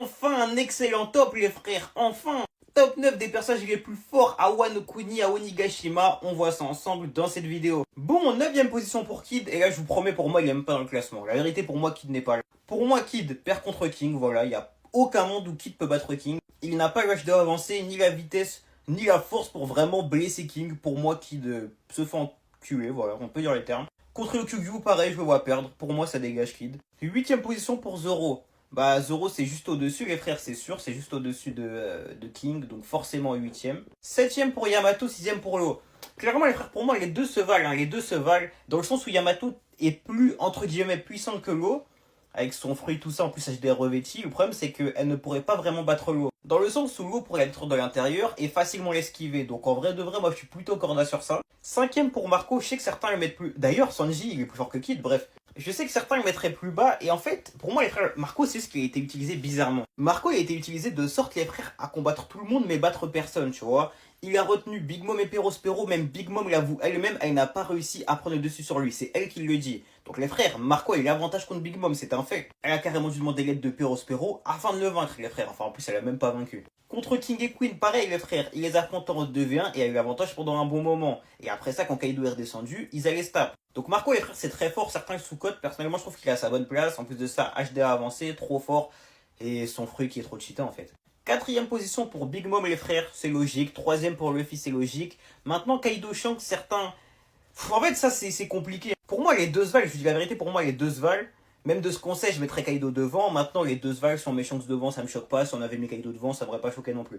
Enfin un excellent top les frères, enfin. Top 9 des personnages les plus forts à Wano Kuni, à Onigashima, on voit ça ensemble dans cette vidéo. Bon, 9ème position pour Kid, et là je vous promets pour moi il est même pas dans le classement. La vérité pour moi Kid n'est pas là. Pour moi Kid perd contre King, voilà, il n'y a aucun monde où Kid peut battre King. Il n'a pas l'HDA avancé, ni la vitesse, ni la force pour vraiment blesser King. Pour moi Kid se fait enculer, voilà, on peut dire les termes. Contre le Kyugyu, pareil, je le vois perdre. Pour moi, ça dégage Kid. 8ème position pour Zoro. Bah, Zoro, c'est juste au-dessus, les frères, c'est sûr. C'est juste au-dessus de King, donc forcément 8ème. 7ème pour Yamato, 6ème pour Lo. Clairement, les frères, pour moi, les deux se valent. Hein, les deux se valent. Dans le sens où Yamato est plus, entre guillemets, puissant que Lo. Avec son fruit, tout ça, en plus HDR revêti. Le problème, c'est qu'elle ne pourrait pas vraiment battre Lo. Dans le sens où Lo pourrait être de l'intérieur et facilement l'esquiver. Donc en vrai de vrai, moi je suis plutôt corda sur ça. 5ème pour Marco, je sais que certains le mettent plus. D'ailleurs, Sanji, il est plus fort que Kid, bref. Je sais que certains le mettraient plus bas. Et en fait, pour moi, les frères, Marco, c'est ce qui a été utilisé bizarrement. Marco a été utilisé de sorte, les frères, à combattre tout le monde, mais battre personne, tu vois. Il a retenu Big Mom et Perospero, même Big Mom l'avoue elle-même, elle n'a pas réussi à prendre le dessus sur lui, c'est elle qui le dit. Donc les frères, Marco a eu l'avantage contre Big Mom, c'est un fait. Elle a carrément dû demander l'aide de Perospero afin de le vaincre, les frères, enfin en plus elle a même pas vaincu. Contre King et Queen, pareil les frères, il les a affrontés en 2v1 et a eu l'avantage pendant un bon moment. Et après ça, quand Kaido est redescendu, ils allaient se taper. Donc Marco les frères c'est très fort, certains le sous-cotent, personnellement je trouve qu'il a sa bonne place, en plus de ça, HDA avancé, trop fort, et son fruit qui est trop cheaté en fait. 4ème position pour Big Mom et les frères, c'est logique. 3ème pour Luffy, c'est logique. Maintenant, Kaido Shanks, certains... En fait, ça, c'est compliqué. Pour moi, les deux se valent. Je vous dis la vérité, pour moi, les deux se valent. Même de ce qu'on sait, je mettrais Kaido devant. Maintenant, les deux se valent. Si on met Shanks devant, ça me choque pas. Si on avait mis Kaido devant, ça m'aurait pas choqué non plus.